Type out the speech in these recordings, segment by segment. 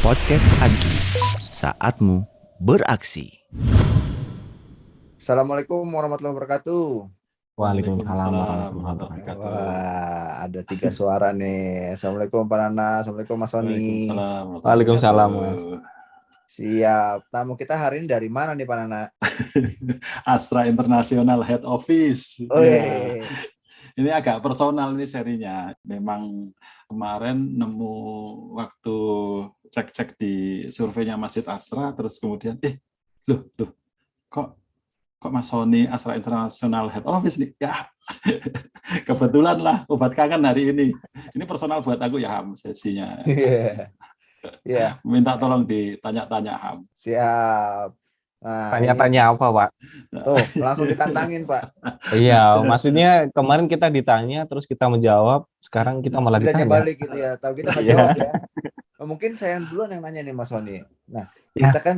Podcast Agi, saatmu beraksi. Assalamualaikum warahmatullahi wabarakatuh. Waalaikumsalam Waalaikumsalam warahmatullahi wabarakatuh. Wah, ada 3 suara nih. Assalamualaikum Pak Nana, Assalamualaikum Mas Sony. Waalaikumsalam. Waalaikumsalam, Mas. Siap. Tamu kita hari ini dari mana nih Pak Nana? Astra International Head Office. Oh Ya, ini agak personal nih serinya. Memang kemarin nemu waktu cek-cek di surveinya Masjid Astra, terus kemudian, loh, kok Mas Sony Astra International Head Office nih? Ya, kebetulan lah obat kangen hari ini. Ini personal buat aku ya, Ham, sesinya. Iya. Iya, Minta tolong ditanya-tanya, Ham. siap. Nah, Tanya-tanya apa, Pak? tuh, langsung ditantangin, Pak. Iya, maksudnya kemarin kita ditanya, terus kita menjawab, sekarang kita malah Ditanya ditanya. balik gitu ya. Tahu kita nggak Iya. jawab ya. Mungkin saya duluan yang nanya nih Mas Sony. Nah, Ya. kita kan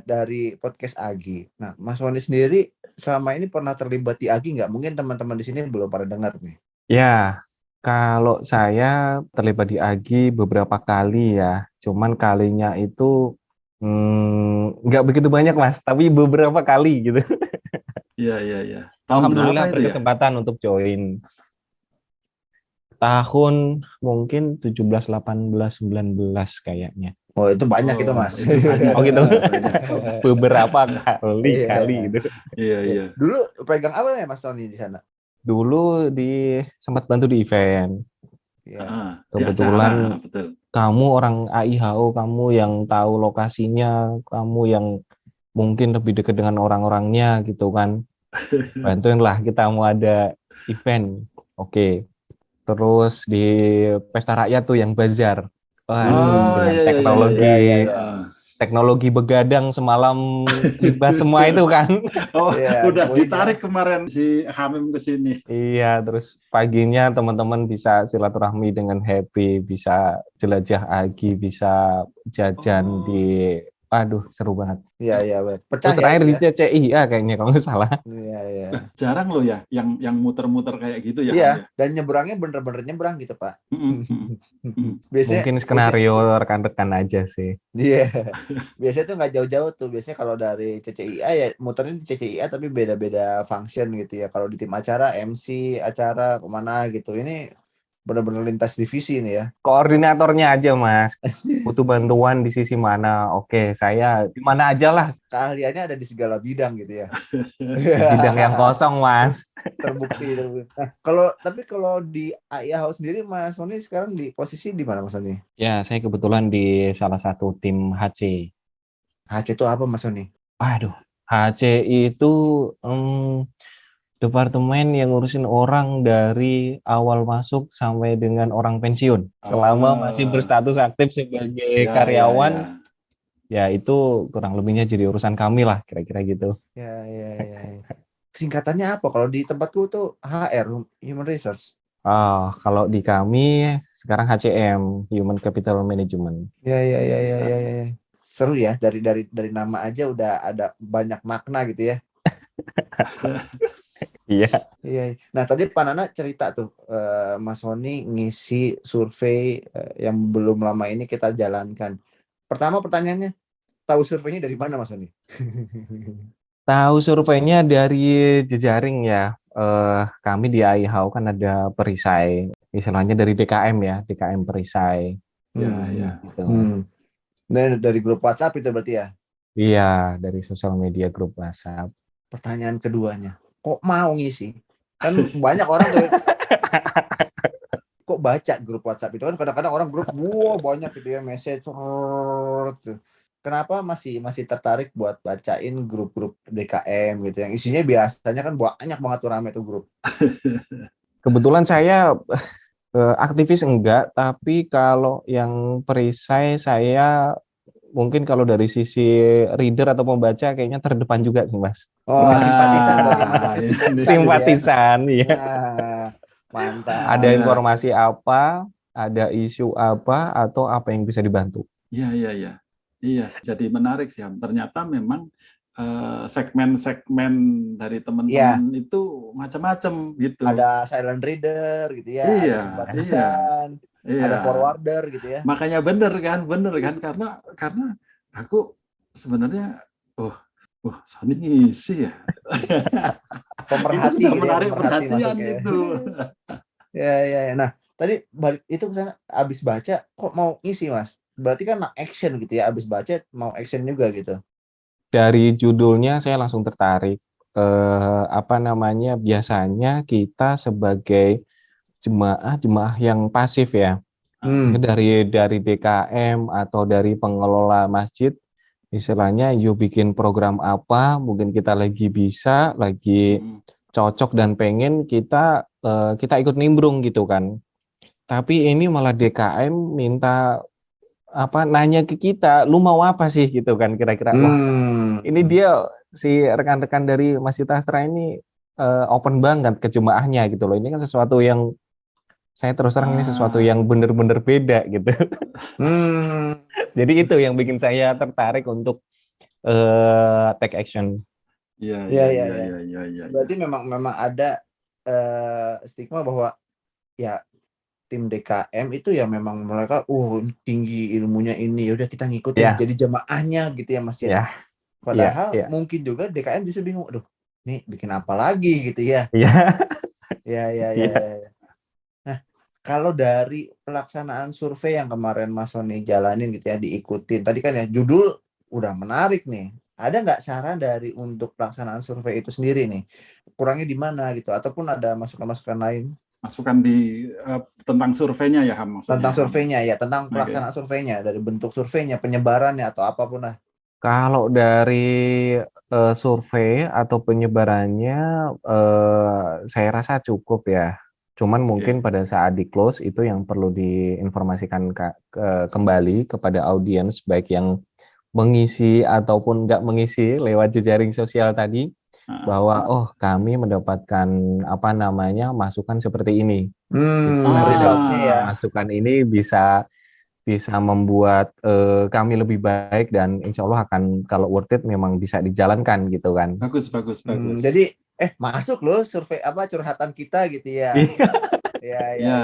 dari podcast Agi. Nah, Mas Sony sendiri selama ini pernah terlibat di Agi nggak? Mungkin teman-teman di sini belum pada dengar nih. Ya, kalau saya terlibat di AGI beberapa kali ya, cuman kalinya itu nggak begitu banyak, Mas, tapi beberapa kali gitu. Iya. Tahun Alhamdulillah berapa itu ya? berkesempatan untuk join. Tahun mungkin 17, 18, 19 kayaknya. Oh, itu banyak itu, Mas. Itu banyak. Oh, gitu. Banyak. Beberapa kali Iya. gitu. Iya. Dulu pegang apa ya Mas Sony di sana? Dulu sempat bantu di event. Ya. Di Kebetulan acara, betul. kamu orang AIHO, kamu yang tahu lokasinya, kamu yang mungkin lebih dekat dengan orang-orangnya gitu kan. Bantuin lah, kita mau ada event. Oke. Terus di pesta rakyat tuh yang bazar. Wah, dengan iya. teknologi Ah. teknologi begadang semalam libas semua itu kan. Oh, Iya, udah poinnya. ditarik kemarin si Hamim ke sini. Iya, terus paginya teman-teman bisa silaturahmi dengan happy, bisa jelajah AGI, bisa jajan di, aduh seru banget. Iya, pecah Terus ya. terakhir itu di ya? CCIA kayaknya kalau nggak salah. Iya. Jarang loh ya yang muter-muter kayak gitu ya. Iya, Ham, ya? dan nyebrangnya bener-bener nyebrang gitu, Pak. Biasanya Mungkin skenario rekan-rekan aja sih. Iya. Biasanya tuh nggak jauh-jauh tuh. Biasanya kalau dari CCIA ya muternya di CCIA tapi beda-beda function gitu ya. Kalau di tim acara, MC acara kemana gitu. Ini bener-bener lintas divisi nih ya. Koordinatornya aja, Mas. Butuh bantuan di sisi mana? Oke, saya di mana aja lah. Keahliannya ada di segala bidang gitu ya. Bidang yang kosong, Mas. Terbukti. Nah, tapi kalau di AIA House sendiri Mas Sony sekarang di posisi di mana Mas Sony? Ya, saya kebetulan di salah satu tim HC. HC itu apa Mas Sony? Aduh, HC itu departemen yang ngurusin orang dari awal masuk sampai dengan orang pensiun. Selama masih berstatus aktif sebagai karyawan, ya itu kurang lebihnya jadi urusan kami lah, kira-kira gitu. Ya. Singkatannya apa? Kalau di tempatku tuh HR, Human Resource. Kalau di kami sekarang HCM, Human Capital Management. Ya. Seru ya, dari nama aja udah ada banyak makna gitu ya. Iya. Nah, tadi Pak Nana cerita tuh Mas Sony ngisi survei yang belum lama ini kita jalankan. Pertama pertanyaannya, tahu surveinya dari mana Mas Sony? Tahu surveinya dari jejaring ya. Kami di AIHO kan ada perisai, istilahnya dari DKM ya, DKM perisai. Ya. Gitu. Nah, dari grup WhatsApp itu berarti ya? Iya, dari sosial media grup WhatsApp. Pertanyaan keduanya, kok mau ngisi? Kan banyak orang tuh kok baca grup WhatsApp itu kan kadang-kadang orang grup banyak gitu ya message. Kenapa masih tertarik buat bacain grup-grup DKM gitu yang isinya biasanya kan banyak banget tuh rame tuh grup. Kebetulan saya aktivis enggak, tapi kalau yang perisai saya mungkin kalau dari sisi reader atau pembaca kayaknya terdepan juga sih, Mas. Oh, simpatisan tuh ya, simpatisan ya. Nah, mantap. Ada informasi apa, ada isu apa, atau apa yang bisa dibantu. Iya. Jadi menarik sih, Ham. Ternyata memang segmen-segmen dari Iya. teman-teman itu macam-macam gitu. Ada silent reader gitu ya, ada Iya, simpatisan, iya. ada forwarder gitu ya. Makanya bener kan karena aku sebenarnya Sony ngisi ya. Itu Pemerhati sudah gitu ya, menarik pemerhati perhatian masuknya. itu. Ya. Nah, tadi balik itu misalnya abis baca kok mau ngisi Mas? Berarti kan action gitu ya, abis baca mau action juga gitu. Dari judulnya saya langsung tertarik. Biasanya kita sebagai jemaah yang pasif ya, dari DKM atau dari pengelola masjid, istilahnya bikin program apa, mungkin kita lagi bisa, lagi cocok dan pengen kita ikut nimbrung gitu kan. Tapi ini malah DKM minta nanya ke kita, lu mau apa sih gitu kan kira-kira. Wah, ini dia si rekan-rekan dari Masjid Astra ini open banget ke jemaahnya gitu loh. Ini kan sesuatu yang saya terus terang ini sesuatu yang benar-benar beda gitu. Jadi itu yang bikin saya tertarik untuk take action. Iya. Berarti memang ada stigma bahwa ya tim DKM itu ya memang mereka tinggi ilmunya ini, udah kita ngikutin jadi jemaahnya gitu ya Mas ya. Padahal mungkin juga DKM justru bingung, aduh nih bikin apa lagi gitu ya. Ya. Nah, kalau dari pelaksanaan survei yang kemarin Mas Sony jalanin gitu ya, diikutin. Tadi kan ya judul udah menarik nih. Ada nggak saran dari untuk pelaksanaan survei itu sendiri nih? Kurangnya di mana gitu? Ataupun ada masukan-masukan lain? Masukan tentang surveinya ya Ham? Tentang surveinya ya, tentang pelaksanaan surveinya, dari bentuk surveinya, penyebarannya atau apapun lah. Kalau dari survei atau penyebarannya saya rasa cukup ya. Cuman mungkin pada saat di close itu yang perlu diinformasikan kembali kepada audiens baik yang mengisi ataupun nggak mengisi lewat jejaring sosial tadi, bahwa kami mendapatkan masukan seperti ini. Resultnya ya. Masukan ini bisa membuat kami lebih baik dan insya Allah akan kalau worth it memang bisa dijalankan gitu kan. Bagus. Jadi masuk loh survei curhatan kita gitu ya. Ya.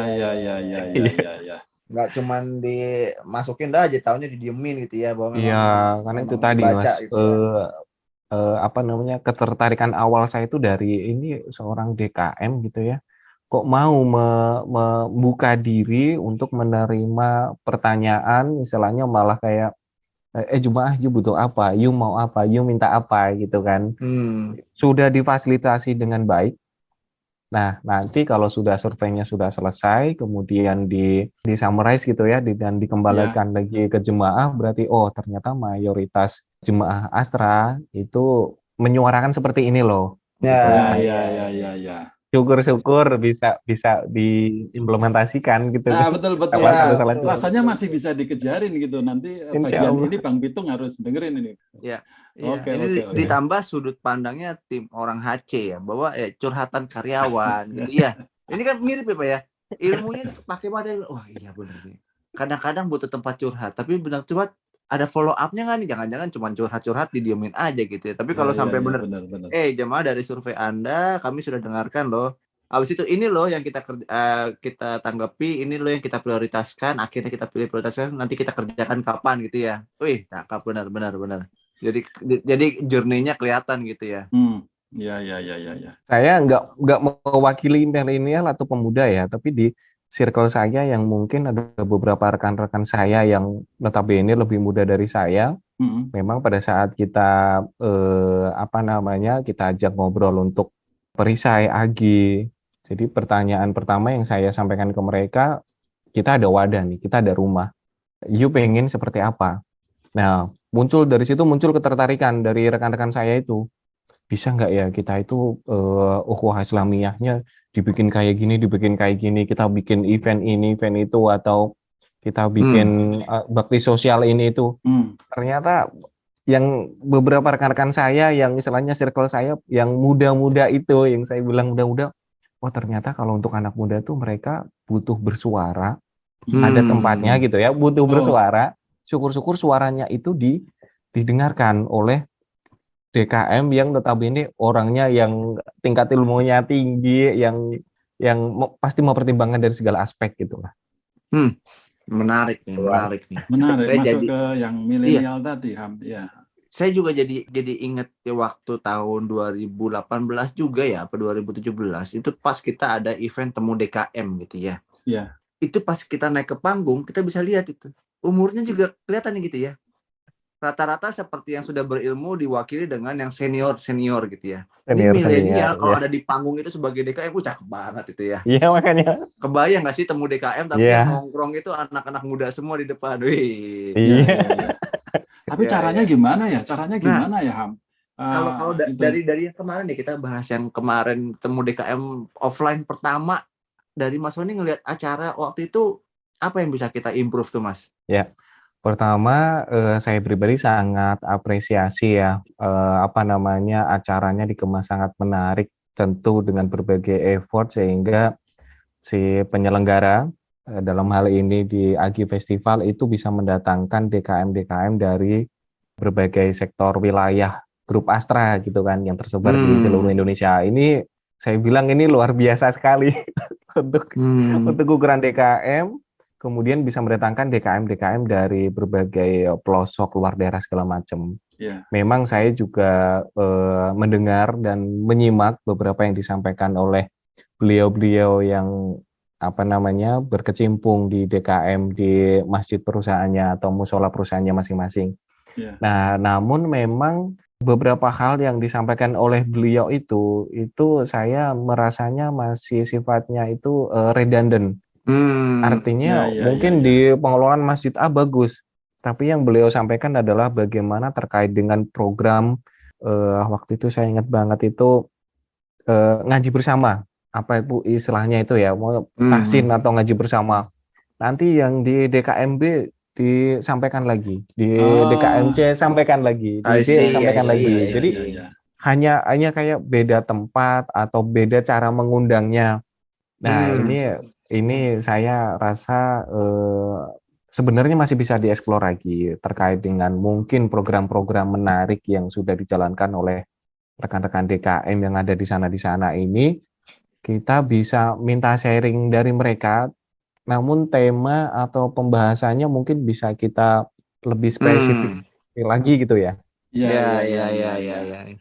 Nggak cuman dimasukin dah aja, tahunya didiemin gitu ya, bahwa karena itu tadi Mas gitu ketertarikan awal saya itu dari ini seorang DKM gitu ya, kok mau membuka diri untuk menerima pertanyaan, istilahnya malah kayak jemaah you butuh apa, you mau apa, you minta apa gitu kan. Sudah difasilitasi dengan baik. Nah, nanti kalau sudah surveinya sudah selesai, kemudian di summarize gitu ya, dan dikembalikan lagi ke jemaah, berarti ternyata mayoritas jemaah Astra itu menyuarakan seperti ini loh. Ya. Syukur-syukur bisa diimplementasikan gitu. Betul. Rasanya masih bisa dikejarin gitu. Nanti bagian ini Bang Pitung harus dengerin ini. Ya. Oke. Ditambah sudut pandangnya tim orang HC ya, bahwa curhatan karyawan gitu ya. Ini kan mirip ya Pak ya. Ilmunya pakai model. Wah iya benar nih. Kadang-kadang butuh tempat curhat, tapi benar curhat ada follow up-nya nggak nih? Jangan-jangan cuma curhat-curhat didiemin aja gitu ya. Tapi kalau sampai benar. Jemaah dari survei Anda kami sudah dengarkan loh. Habis itu ini loh yang kita tanggapi, ini loh yang kita prioritaskan, akhirnya kita pilih prioritaskan, nanti kita kerjakan kapan gitu ya. Wih, cakep, benar. Jadi journey-nya kelihatan gitu ya. Ya. Saya nggak mewakili milenial atau pemuda ya, tapi di circle saya yang mungkin ada beberapa rekan-rekan saya yang notabene lebih muda dari saya. Memang pada saat kita kita ajak ngobrol untuk perisai agi. Jadi pertanyaan pertama yang saya sampaikan ke mereka, kita ada wadah nih, kita ada rumah. You pengen seperti apa? Nah, dari situ muncul ketertarikan dari rekan-rekan saya itu. Bisa nggak ya kita itu ukhuwah Islamiyahnya dibikin kayak gini, kita bikin event ini, event itu, atau kita bikin bakti sosial ini itu. Ternyata yang beberapa rekan-rekan saya yang istilahnya circle saya yang muda-muda itu, yang saya bilang muda-muda, ternyata kalau untuk anak muda tuh mereka butuh bersuara, ada tempatnya gitu ya, butuh bersuara. Syukur-syukur suaranya itu didengarkan oleh DKM yang notabene orangnya yang tingkat ilmunya tinggi, yang pasti mempertimbangkan dari segala aspek gitu lah. Menarik nih, menarik nih. Menarik, Saya masuk jadi ke yang milenial tadi, Ham. Ya, saya juga jadi inget ya waktu tahun 2018 juga ya, apa 2017 itu pas kita ada event temu DKM gitu ya. ya, Itu pas kita naik ke panggung kita bisa lihat itu umurnya juga kelihatan gitu ya. Rata-rata seperti yang sudah berilmu diwakili dengan yang senior gitu ya. Ini milenial kalau ya. ada di panggung itu sebagai DKM, cakep banget itu ya. Iya makanya. Kebayang nggak sih temu DKM tapi Iya. yang nongkrong itu anak-anak muda semua di depan. Wih. Iya. ya. Tapi Ya, caranya ya. gimana ya? Caranya Nah, gimana ya, Ham? Kalau dari yang kemarin nih kita bahas yang kemarin temu DKM offline pertama, dari Mas Sony ngelihat acara waktu itu apa yang bisa kita improve tuh Mas? Ya, pertama saya pribadi sangat apresiasi ya acaranya dikemas sangat menarik, tentu dengan berbagai effort sehingga si penyelenggara dalam hal ini di Agi Festival itu bisa mendatangkan DKM dari berbagai sektor wilayah grup Astra gitu kan yang tersebar di seluruh Indonesia. Ini saya bilang ini luar biasa sekali untuk ukuran DKM. Kemudian bisa mendatangkan DKM dari berbagai pelosok luar daerah segala macam. Yeah. Memang saya juga mendengar dan menyimak beberapa yang disampaikan oleh beliau-beliau yang berkecimpung di DKM di masjid perusahaannya atau musola perusahaannya masing-masing. Yeah. Nah, namun memang beberapa hal yang disampaikan oleh beliau itu saya merasanya masih sifatnya itu redundant. Artinya mungkin di pengelolaan Masjid A bagus, tapi yang beliau sampaikan adalah bagaimana terkait dengan program waktu itu saya ingat banget itu ngaji bersama, apa itu istilahnya itu ya, mau tahsin atau ngaji bersama. Nanti yang di DKMB disampaikan lagi, di DKMC sampaikan lagi, di D sampaikan lagi. Jadi hanya kayak beda tempat atau beda cara mengundangnya. Nah, ini saya rasa sebenarnya masih bisa dieksplor lagi terkait dengan mungkin program-program menarik yang sudah dijalankan oleh rekan-rekan DKM yang ada di sana ini. Kita bisa minta sharing dari mereka, namun tema atau pembahasannya mungkin bisa kita lebih spesifik lagi gitu ya. Ya.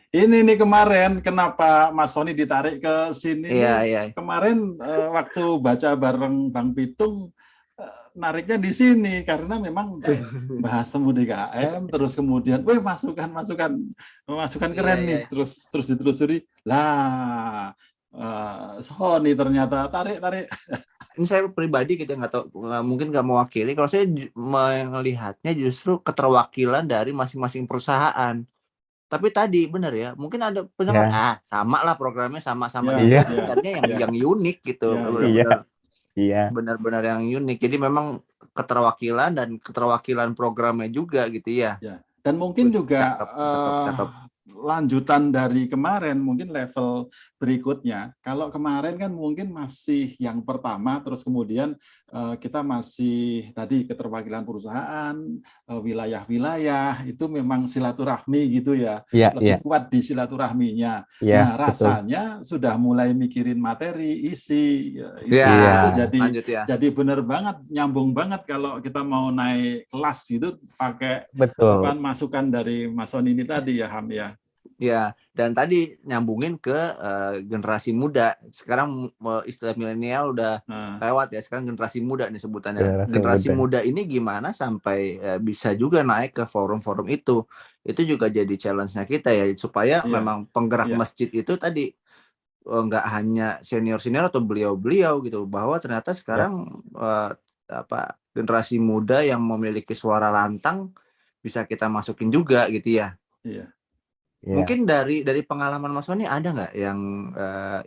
Ini nih kemarin kenapa Mas Sony ditarik ke sini nih. Kemarin waktu baca bareng Bang Pitung nariknya di sini karena memang bahas temu DKM terus kemudian masukan keren nih terus ditelusuri lah Sony ternyata tarik. Ini saya pribadi gitu nggak tahu, mungkin nggak mewakili. Kalau saya melihatnya justru keterwakilan dari masing-masing perusahaan. Tapi tadi benar ya, mungkin ada pendapat sama lah programnya sama-sama yang unik gitu. Benar-benar yang unik. Jadi memang keterwakilan programnya juga gitu ya. Dan mungkin juga lanjutan dari kemarin, mungkin level berikutnya. Kalau kemarin kan mungkin masih yang pertama, terus kemudian kita masih tadi keterwakilan perusahaan, wilayah-wilayah, itu memang silaturahmi gitu ya. Lebih kuat di silaturahminya. Nah, rasanya sudah mulai mikirin materi, isi. Jadi benar banget, nyambung banget kalau kita mau naik kelas itu pakai masukan dari Mas Sony ini tadi ya, Ham ya. Ya, dan tadi nyambungin ke generasi muda. Sekarang istilah milenial udah lewat ya. Sekarang generasi muda nih sebutannya. Generasi muda ini gimana sampai bisa juga naik ke forum-forum itu. Itu juga jadi challenge-nya kita ya, supaya memang penggerak masjid itu tadi nggak hanya senior-senior atau beliau-beliau gitu, bahwa ternyata sekarang generasi muda yang memiliki suara lantang bisa kita masukin juga gitu ya. Mungkin dari pengalaman Mas Sony ada nggak yang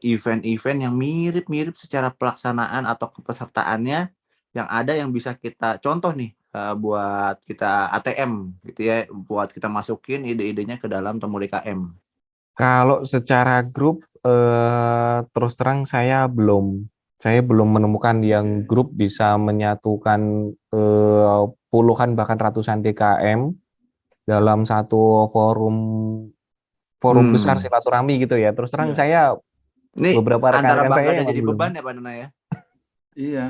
event-event yang mirip-mirip secara pelaksanaan atau kepesertaannya yang ada yang bisa kita contoh nih buat kita ATM gitu ya, buat kita masukin ide-idenya ke dalam temu DKM. Kalau secara grup terus terang saya belum menemukan yang grup bisa menyatukan puluhan bahkan ratusan DKM dalam satu forum forum besar Hmm. silaturahmi gitu ya. Terus terang Iya. saya Ini beberapa antara rekan-rekan saya bangga dan emang jadi belum. beban ya Pak Nana ya. Iya.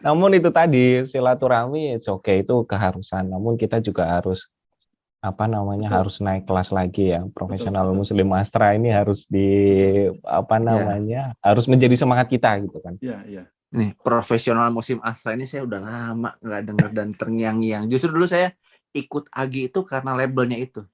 Namun itu tadi silaturahmi it's okay, itu keharusan. Namun kita juga harus Betul. harus naik kelas lagi ya. Profesional betul. Muslim Astra ini harus harus menjadi semangat kita gitu kan. Iya. Nih, profesional musim Astra ini saya udah lama nggak denger dan terngiang-ngiang. Justru dulu saya ikut AGI itu karena labelnya itu.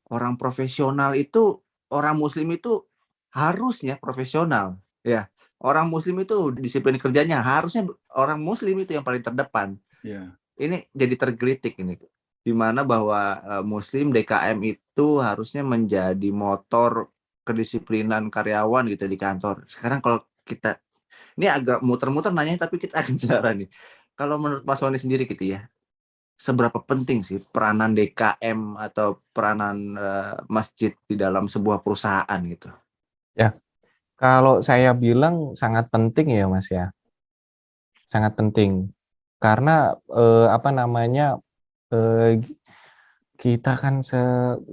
Orang profesional itu, orang muslim itu harusnya profesional. Ya, orang muslim itu disiplin kerjanya harusnya orang muslim itu yang paling terdepan. Iya. Ini jadi tergelitik ini. Di mana bahwa muslim DKM itu harusnya menjadi motor kedisiplinan karyawan gitu di kantor. Sekarang kalau kita ini agak muter-muter nanya tapi kita akan bicara nih. Kalau menurut Mas Sony sendiri gitu ya, seberapa penting sih peranan DKM atau peranan masjid di dalam sebuah perusahaan gitu? Ya, kalau saya bilang sangat penting ya Mas ya. Sangat penting. Karena kita kan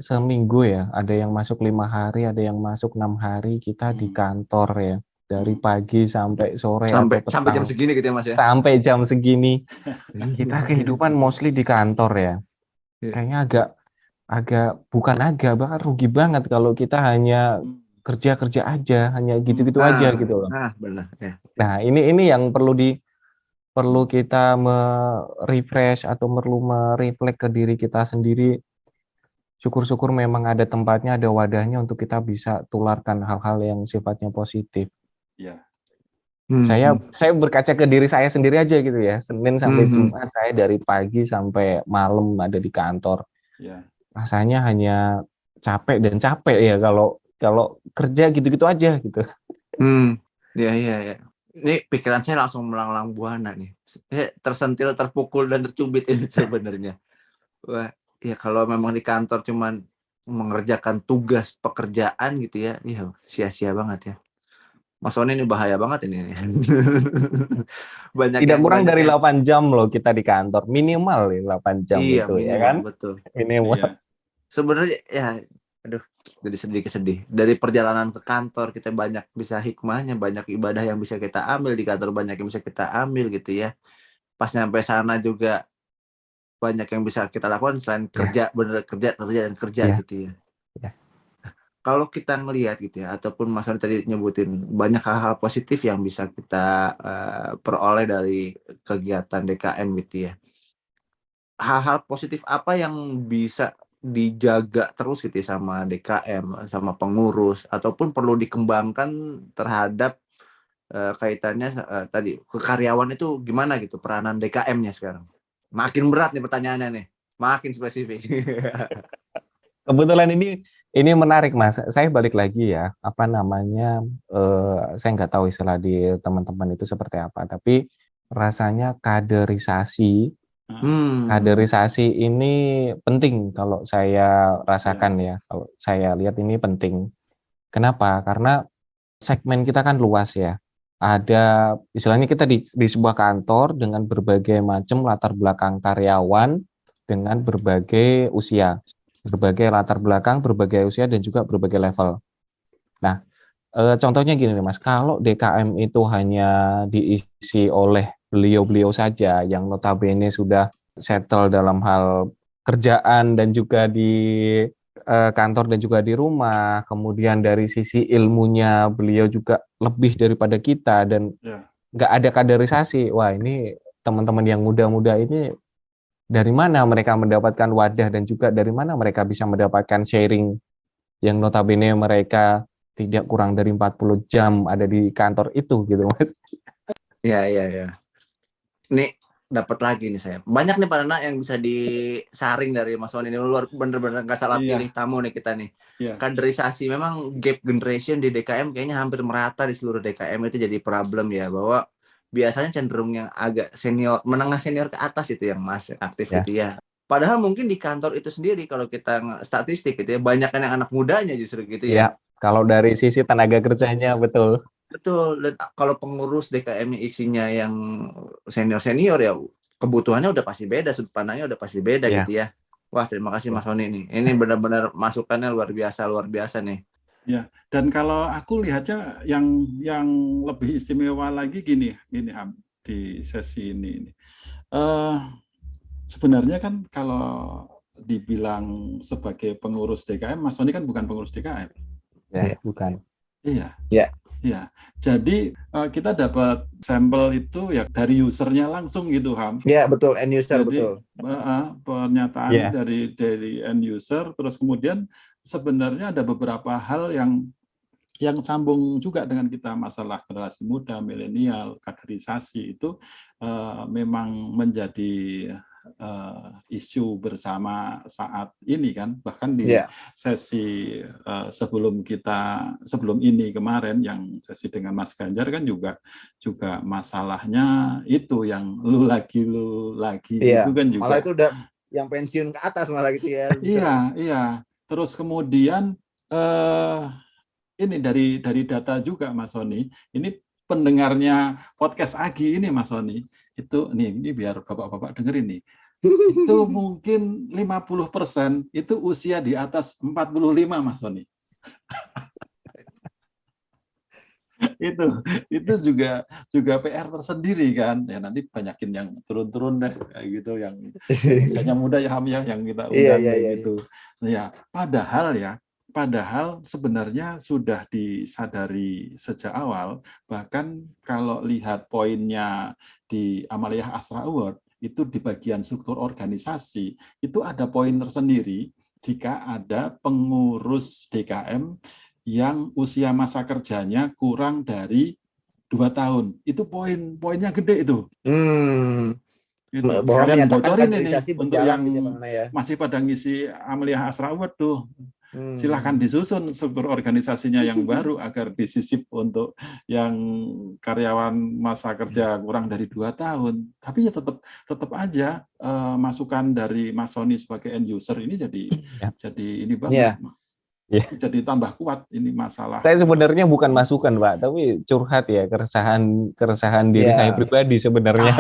seminggu ya, ada yang masuk 5 hari, ada yang masuk 6 hari kita di kantor ya, dari pagi sampai sore atau Sampai jam petang, segini gitu ya Mas ya? sampai jam segini kita kehidupan mostly di kantor ya. Kayaknya bahkan rugi banget kalau kita hanya kerja aja, hanya gitu-gitu aja gitu loh. Benar ya. Nah, ini yang perlu kita refresh atau perlu mereflek ke diri kita sendiri. Syukur-syukur memang ada tempatnya, ada wadahnya untuk kita bisa tularkan hal-hal yang sifatnya positif. Iya. Saya berkaca ke diri saya sendiri aja gitu ya. Senin sampai Jumat saya dari pagi sampai malam ada di kantor. Iya. Rasanya hanya capek ya kalau kerja gitu-gitu aja gitu. Iya. Ini pikiran saya langsung melanglang buana nih. Saya tersentil, terpukul dan tercubit ini sebenarnya. Wah, ya kalau memang di kantor cuman mengerjakan tugas pekerjaan gitu ya, iya sia-sia banget ya. Mas Sony ini bahaya banget ini. Tidak kurang dari 8 jam loh kita di kantor, minimal 8 jam iya, itu minimal, ya kan? Betul. Minimal. Iya. Sebenarnya ya, aduh, jadi sedih. Dari perjalanan ke kantor kita banyak bisa hikmahnya, banyak ibadah yang bisa kita ambil di kantor, banyak yang bisa kita ambil gitu ya. Pas nyampe sana juga banyak yang bisa kita lakukan selain kerja, bener kerja Ya. gitu ya. Ya. Kalau kita ngelihat gitu ya, ataupun Mas Sony tadi nyebutin banyak hal-hal positif yang bisa kita peroleh dari kegiatan DKM gitu ya. Hal-hal positif apa yang bisa dijaga terus gitu ya sama DKM, sama pengurus, ataupun perlu dikembangkan terhadap kaitannya tadi kekaryawan itu gimana gitu peranan DKM-nya sekarang? Makin berat nih pertanyaannya nih, makin spesifik. Kebetulan ini menarik Mas. Saya balik lagi ya, saya nggak tahu istilah di teman-teman itu seperti apa, tapi rasanya kaderisasi ini penting kalau saya rasakan ya. Kalau saya lihat ini penting. Kenapa? Karena segmen kita kan luas ya. Ada istilahnya kita di sebuah kantor dengan berbagai macam latar belakang karyawan dengan berbagai usia, berbagai latar belakang, berbagai usia dan juga berbagai level. Nah, contohnya gini nih Mas, kalau DKM itu hanya diisi oleh beliau-beliau saja yang notabene sudah settle dalam hal kerjaan dan juga di kantor dan juga di rumah, kemudian dari sisi ilmunya beliau juga lebih daripada kita dan nggak ada kaderisasi. Wah, ini teman-teman yang muda-muda ini dari mana mereka mendapatkan wadah dan juga dari mana mereka bisa mendapatkan sharing yang notabene mereka tidak kurang dari 40 jam ada di kantor itu gitu Mas. Iya. Nih dapat lagi nih saya. Banyak nih Pak Nana yang bisa disaring dari Mas Sony ini, luar bener-bener nggak salah pilih tamu nih kita nih. Kaderisasi memang gap generation di DKM kayaknya hampir merata di seluruh DKM, itu jadi problem ya, bahwa biasanya cenderung yang agak senior, menengah senior ke atas itu yang masih aktif gitu ya. Padahal mungkin di kantor itu sendiri kalau kita statistik gitu ya, banyak yang anak mudanya justru gitu ya. Ya, kalau dari sisi tenaga kerjanya betul. Betul, dan kalau pengurus DKM isinya yang senior ya kebutuhannya udah pasti beda, sudut pandangnya udah pasti beda gitu ya. Wah, terima kasih Mas Sony nih. Ini benar-benar masukannya luar biasa nih. Ya, dan kalau aku lihatnya yang lebih istimewa lagi gini Ham, di sesi ini. Sebenarnya kan kalau dibilang sebagai pengurus DKM, Mas Sony kan bukan pengurus DKM. Ya, bukan. Iya. Ya. Iya. Jadi kita dapat sampel itu ya dari usernya langsung gitu, Ham. Iya, betul, end user. Jadi, betul. Pernyataan Yeah. dari end user, terus kemudian sebenarnya ada beberapa hal yang sambung juga dengan kita, masalah generasi muda, milenial, kaderisasi itu memang menjadi isu bersama saat ini kan, bahkan di sesi sebelum ini kemarin yang sesi dengan Mas Ganjar kan juga masalahnya itu yang lu lagi itu kan juga. Malah itu udah yang pensiun ke atas malah gitu ya. Iya. Terus kemudian ini dari data juga Mas Sony, ini pendengarnya podcast Agi ini Mas Sony, itu ini biar bapak-bapak dengerin nih, itu mungkin 50% itu usia di atas 45 Mas Sony. itu juga PR tersendiri kan ya, nanti banyakin yang turun deh kayak gitu, yang usianya muda ya Ham ya, yang kita undang gitu. Ya padahal sebenarnya sudah disadari sejak awal, bahkan kalau lihat poinnya di Amaliyah Astra Award itu di bagian struktur organisasi itu ada poin tersendiri jika ada pengurus DKM yang usia masa kerjanya kurang dari 2 tahun. Itu poinnya gede itu. Gitu. Sekalian bocorin ini untuk yang masih pada ngisi Amaliyah Astra Award tuh. Silahkan disusun struktur organisasinya yang baru agar disisip untuk yang karyawan masa kerja kurang dari 2 tahun. Tapi ya tetap aja masukan dari Mas Sony sebagai end user ini jadi ini banget. Jadi tambah kuat ini masalah. Saya sebenarnya bukan masukan, Pak, tapi curhat ya, keresahan diri saya pribadi sebenarnya.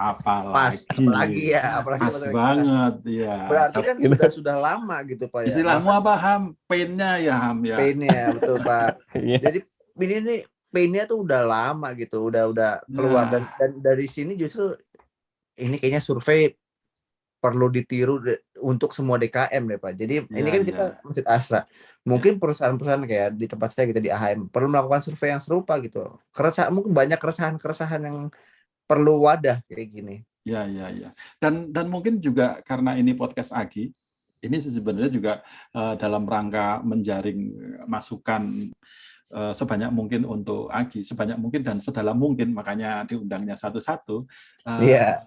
Apalagi pas banget ya. Berarti kan sudah lama gitu Pak ya. Istilahmu apa Ham? Pain-nya ya Ham ya. Pain-nya betul Pak. Jadi ini pain-nya tuh udah lama gitu, udah keluar dan dari sini justru ini kayaknya survei perlu ditiru untuk semua DKM deh Pak. Jadi ini kan kita Masjid Astra. Mungkin perusahaan-perusahaan kayak di tempat saya gitu di AHM perlu melakukan survei yang serupa gitu. Mungkin banyak keresahan yang perlu wadah kayak gini. Ya. Dan mungkin juga karena ini podcast Agi, ini sebenarnya juga dalam rangka menjaring masukan sebanyak mungkin untuk Agi, sebanyak mungkin dan sedalam mungkin, makanya diundangnya satu-satu.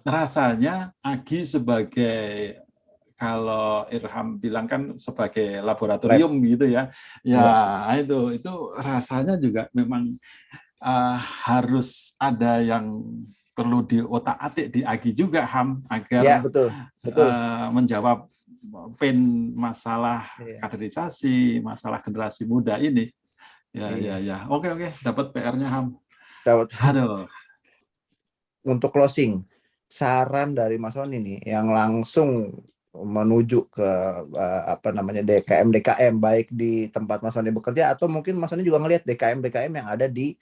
Rasanya Agi sebagai, kalau Irham bilang kan sebagai laboratorium gitu ya. Itu rasanya juga memang harus ada yang perlu diotak-atik di Agi juga Ham, agar betul. menjawab pain masalah kaderisasi, masalah generasi muda ini. Ya. Oke, dapat PR-nya Ham. Aduh. Untuk closing, saran dari Mas Sony nih yang langsung menuju ke DKM baik di tempat Mas Sony bekerja atau mungkin Mas Sony juga ngelihat DKM yang ada di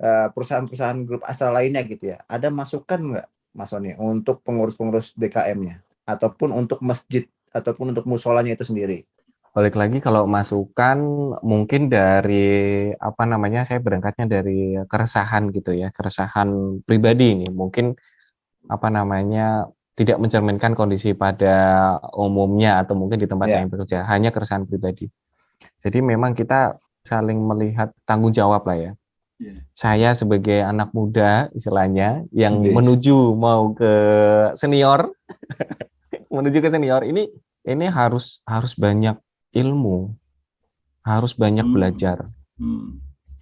perusahaan-perusahaan grup Astra lainnya gitu ya. Ada masukan nggak Mas Sony untuk pengurus-pengurus DKM-nya ataupun untuk masjid ataupun untuk musolanya itu sendiri? Balik lagi kalau masukan mungkin dari saya berangkatnya dari keresahan gitu ya, keresahan pribadi ini mungkin tidak mencerminkan kondisi pada umumnya atau mungkin di tempat saya bekerja, hanya keresahan pribadi. Jadi memang kita saling melihat tanggung jawab lah ya. Saya sebagai anak muda istilahnya yang menuju mau ke senior ini harus banyak ilmu, harus banyak belajar.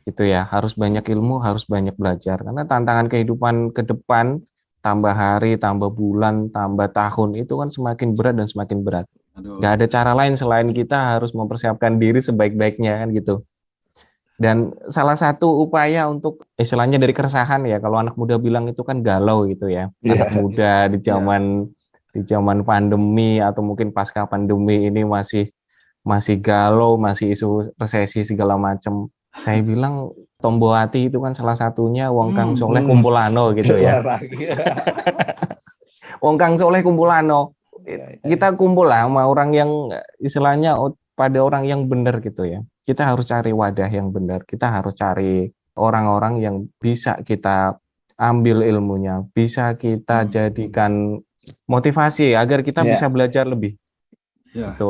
Gitu ya, harus banyak ilmu, harus banyak belajar karena tantangan kehidupan ke depan tambah hari, tambah bulan, tambah tahun itu kan semakin berat dan semakin berat. Nggak ada cara lain selain kita harus mempersiapkan diri sebaik-baiknya kan gitu. Dan salah satu upaya untuk istilahnya dari keresahan ya, kalau anak muda bilang itu kan galau gitu ya. Anak muda di di zaman pandemi atau mungkin pasca pandemi ini masih galau, masih isu resesi segala macam. Saya bilang Tombo Hati itu kan salah satunya Wong Kang Soleh Kumpulano gitu ya. Wong Kang Soleh Kumpulano. Kita kumpul lah sama orang yang istilahnya pada orang yang benar gitu ya. Kita harus cari wadah yang benar. Kita harus cari orang-orang yang bisa kita ambil ilmunya, bisa kita jadikan motivasi agar kita bisa belajar lebih.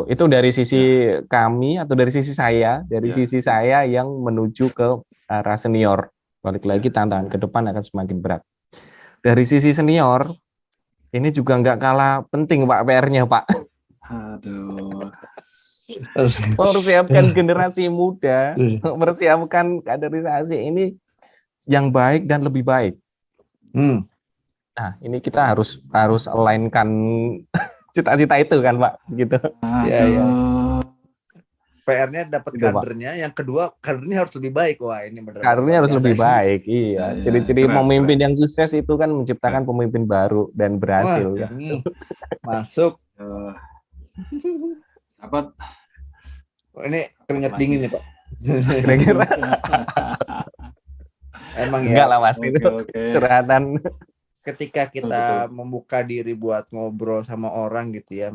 Itu dari sisi kami atau dari sisi saya, sisi saya yang menuju ke arah senior. Balik lagi tantangan ke depan akan semakin berat. Dari sisi senior, ini juga nggak kalah penting Pak PR-nya Pak. Aduh. Mempersiapkan generasi muda, mempersiapkan kaderisasi ini yang baik dan lebih baik. Nah, ini kita harus align-kan cita-cita itu kan Pak, gitu. Iya. PR-nya dapat kadernya, yang kedua kadernya harus lebih baik. Wah, ini benar. Kadernya harus lebih baik, iya. Ciri-ciri pemimpin yang sukses itu kan menciptakan pemimpin baru dan berhasil. Wah, masuk. Apa? Ini keringat dingin nih Pak. Kira-kira. Emang enggak ya. lah Mas, itu curhatan. Ketika kita membuka diri buat ngobrol sama orang gitu ya,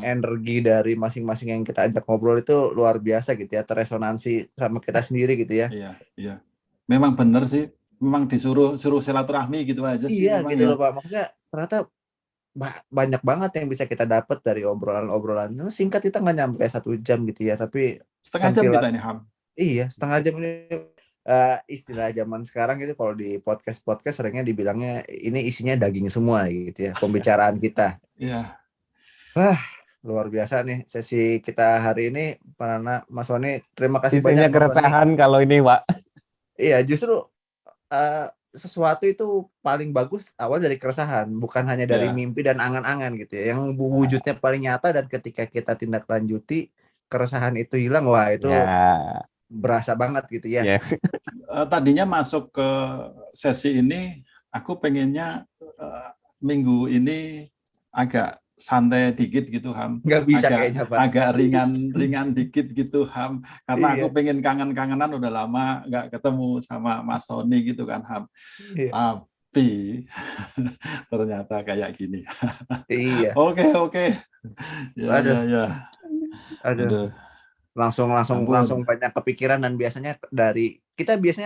energi dari masing-masing yang kita ajak ngobrol itu luar biasa gitu ya, terresonansi sama kita sendiri gitu ya. Iya. Memang benar sih, memang suruh silaturahmi gitu aja sih. Iya gitu loh Pak, maksudnya ternyata banyak banget yang bisa kita dapat dari obrolan-obrolan. Singkat kita nggak nyampe 1 jam gitu ya, tapi setengah jam kita ini Ham. Iya, setengah jam ini. Istilah zaman sekarang itu kalau di podcast seringnya dibilangnya ini isinya daging semua gitu ya, pembicaraan kita. Iya. Wah, luar biasa nih sesi kita hari ini, Pak Nana, Mas Sony, terima kasih Isinya banyak. keresahan kalau ini Pak. Iya, justru sesuatu itu paling bagus awal dari keresahan, bukan hanya dari mimpi dan angan-angan gitu ya, yang wujudnya paling nyata, dan ketika kita tindak lanjuti keresahan itu hilang, wah itu berasa banget gitu ya. Yes. Tadinya masuk ke sesi ini, aku pengennya minggu ini agak santai dikit gitu Ham. Nggak bisa kayaknya Pak. Agak ringan dikit gitu Ham. Karena aku pengen kangen-kangenan, udah lama nggak ketemu sama Mas Sony gitu kan Ham. Tapi ternyata kayak gini. Iya. Oke. Ya. Aduh. Langsung banyak kepikiran, dan biasanya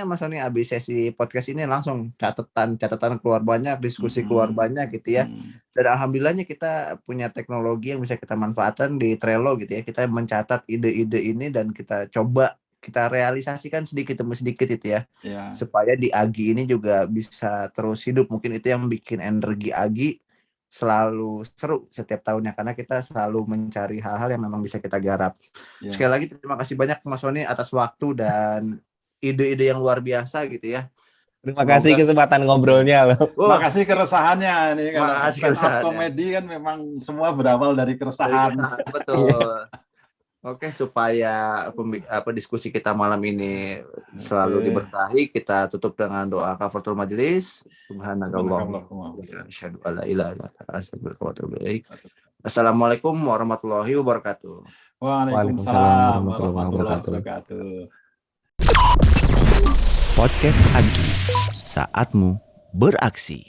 Mas Sony abis sesi podcast ini langsung catatan keluar banyak, diskusi keluar banyak gitu ya. Dan alhamdulillahnya kita punya teknologi yang bisa kita manfaatkan di Trello gitu ya. Kita mencatat ide-ide ini dan kita coba kita realisasikan sedikit demi sedikit itu ya. Supaya di Agi ini juga bisa terus hidup. Mungkin itu yang bikin energi Agi selalu seru setiap tahunnya, karena kita selalu mencari hal-hal yang memang bisa kita garap. Sekali lagi terima kasih banyak Mas Sony atas waktu dan ide-ide yang luar biasa gitu ya. Terima kasih kesempatan ngobrolnya loh. Terima kasih keresahannya nih, kalau stand up keresahannya. komedi kan memang semua berawal dari keresahan. Betul. Oke, supaya diskusi kita malam ini selalu diberkahi, kita tutup dengan doa kafaratul majelis. Subhanallah. Asyhadu alla ilaha illa anta astaghfiruka wa atubu ilaik. Assalamualaikum warahmatullahi wabarakatuh. Waalaikumsalam warahmatullahi wabarakatuh. Podcast Agi, saatmu beraksi.